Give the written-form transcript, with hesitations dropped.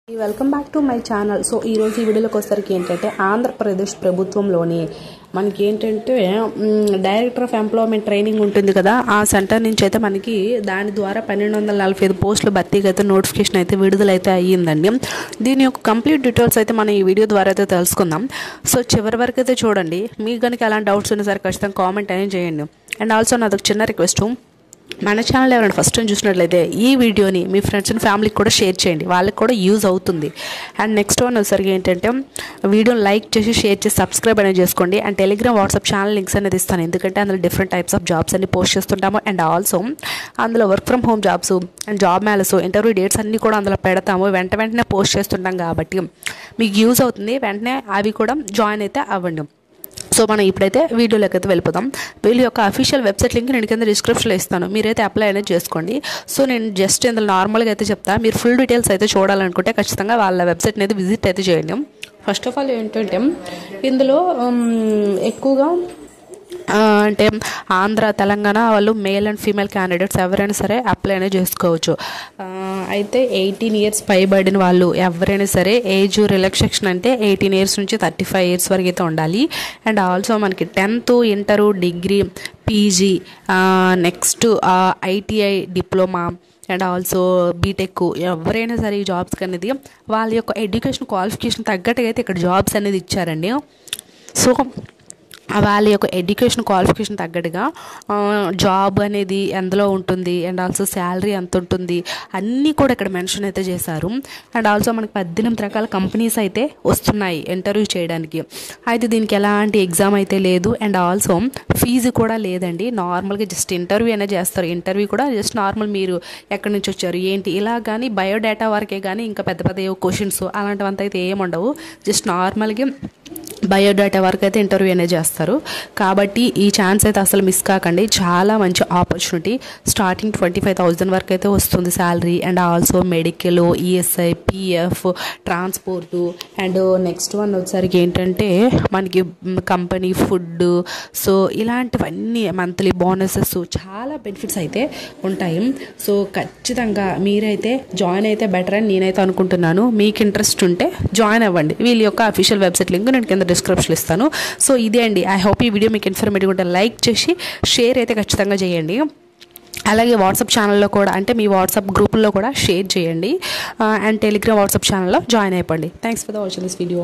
Welcome back to my channel. So ఈరోజు ఈ వీడియోలోకి వచ్చేసరికి ఏంటంటే ఆంధ్రప్రదేశ్ ప్రభుత్వంలోని మనకి ఏంటంటే డైరెక్టర్ ఆఫ్ ఎంప్లాయ్మెంట్ ట్రైనింగ్ ఉంటుంది కదా, ఆ సెంటర్ నుంచి అయితే మనకి దాని ద్వారా 1245 పోస్టులు భర్తీకి అయితే నోటిఫికేషన్ అయితే విడుదలైతే అయ్యిందండి. దీని యొక్క కంప్లీట్ డీటెయిల్స్ అయితే మనం ఈ వీడియో ద్వారా అయితే తెలుసుకుందాం. సో చివరి వరకు అయితే చూడండి. మీకు కనుక ఎలాంటి డౌట్స్ ఉన్నా సరే ఖచ్చితంగా కామెంట్ అనేది చేయండి. అండ్ ఆల్సో నాదొక చిన్న రిక్వెస్ట్, మన ఛానల్ ఎవరైనా ఫస్ట్ టైం చూసినట్లయితే ఈ వీడియోని మీ ఫ్రెండ్స్ అండ్ ఫ్యామిలీకి కూడా షేర్ చేయండి, వాళ్ళకి కూడా యూజ్ అవుతుంది. అండ్ నెక్స్ట్ వన్ వచ్చేసరికి ఏంటంటే వీడియోని లైక్ చేసి షేర్ చేసి సబ్స్క్రైబ్ అనేది చేసుకోండి. And Telegram WhatsApp channel links అనేది ఇస్తాను, ఎందుకంటే అందులో డిఫరెంట్ టైప్స్ ఆఫ్ జాబ్స్ అన్ని పోస్ట్ చేస్తుంటాము. అండ్ ఆల్సో అందులో work from home jobs and job మేళస్ ఇంటర్వ్యూ డేట్స్ అన్నీ కూడా అందులో పెడతాము. వెంటనే పోస్ట్ చేస్తుంటాం కాబట్టి మీకు యూజ్ అవుతుంది. వెంటనే అవి కూడా జాయిన్ అయితే అవ్వండి. సో మనం ఇప్పుడైతే వీడియోలోకి అయితే వెళ్ళిపోదాం. వీళ్ళ యొక్క అఫీషియల్ వెబ్సైట్ లింక్ నేను కింద డిస్క్రిప్షన్లో ఇస్తాను, మీరైతే అప్లై అనేది చేసుకోండి. సో నేను జస్ట్ ఇందులో నార్మల్గా అయితే చెప్తాను. మీరు ఫుల్ డీటెయిల్స్ అయితే చూడాలనుకుంటే ఖచ్చితంగా వాళ్ళ వెబ్సైట్ అనేది విజిట్ అయితే చేయండి. ఫస్ట్ ఆఫ్ ఆల్ ఏంటంటే ఇందులో ఎక్కువగా అంటే ఆంధ్ర తెలంగాణ వాళ్ళు మేల్ అండ్ ఫీమేల్ క్యాండిడేట్స్ ఎవరైనా సరే అప్లై అనేది చేసుకోవచ్చు. అయితే 18 ఇయర్స్ పైబడిన వాళ్ళు ఎవరైనా సరే ఏజ్ రిలాక్సేషన్ అంటే 18 ఇయర్స్ నుంచి 35 ఇయర్స్ వరకు అయితే ఉండాలి. అండ్ ఆల్సో మనకి 10th inter degree PG next ITI diploma and also BTech ఎవరైనా సరే ఈ జాబ్స్కి అనేది వాళ్ళ యొక్క ఎడ్యుకేషన్ క్వాలిఫికేషన్ తగ్గట్టుగా అయితే ఇక్కడ జాబ్స్ అనేది ఇచ్చారండి. సో వాళ్ళ యొక్క ఎడ్యుకేషన్ క్వాలిఫికేషన్ తగ్గట్టుగా జాబ్ అనేది ఎందులో ఉంటుంది అండ్ ఆల్సో శాలరీ ఎంత ఉంటుంది అన్నీ కూడా ఇక్కడ మెన్షన్ అయితే చేశారు. అండ్ ఆల్సో మనకి 18 రకాల కంపెనీస్ అయితే వస్తున్నాయి ఇంటర్వ్యూ చేయడానికి. అయితే దీనికి ఎలాంటి ఎగ్జామ్ అయితే లేదు. అండ్ ఆల్సో ఫీజు కూడా లేదండి. నార్మల్గా జస్ట్ ఇంటర్వ్యూ అనేది చేస్తారు. ఇంటర్వ్యూ కూడా జస్ట్ నార్మల్ మీరు ఎక్కడి నుంచి వచ్చారు ఏంటి ఇలా కానీ బయోడేటా వరకే కానీ ఇంకా పెద్ద పెద్ద క్వశ్చన్స్ అలాంటివంతా అయితే ఏమి ఉండవు. జస్ట్ నార్మల్గా బయోడేటా వరకు అయితే ఇంటర్వ్యూ అనేది చేస్తారు. కాబట్టి ఈ ఛాన్స్ అయితే అసలు మిస్ కాకండి. చాలా మంచి ఆపర్చునిటీ. స్టార్టింగ్ 25,000 వరకు అయితే వస్తుంది salary. And also medical, ESI, PF, transport and next one వచ్చేసరికి ఏంటంటే మనకి కంపెనీ ఫుడ్, సో ఇలాంటివన్నీ మంత్లీ బోనసెస్ చాలా బెనిఫిట్స్ అయితే ఉంటాయి. సో ఖచ్చితంగా మీరైతే జాయిన్ అయితే బెటర్ అని నేనైతే అనుకుంటున్నాను. మీకు ఇంట్రెస్ట్ ఉంటే జాయిన్ అవ్వండి. వీళ్ళ యొక్క అఫీషియల్ వెబ్సైట్ లింక్ నేను కింద డిస్క్రిప్షన్ ఇస్తాను. సో ఇదే అండి. ఐ హోప్ ఈ వీడియో మీకు ఇన్ఫర్మేటివ్ ఉంటే లైక్ చేసి షేర్ అయితే ఖచ్చితంగా చేయండి. అలాగే వాట్సాప్ ఛానల్లో కూడా అంటే మీ వాట్సాప్ గ్రూపుల్లో కూడా షేర్ చేయండి. అండ్ టెలిగ్రామ్ వాట్సాప్ ఛానల్లో జాయిన్ అయిపోండి. Thanks for the watching this video.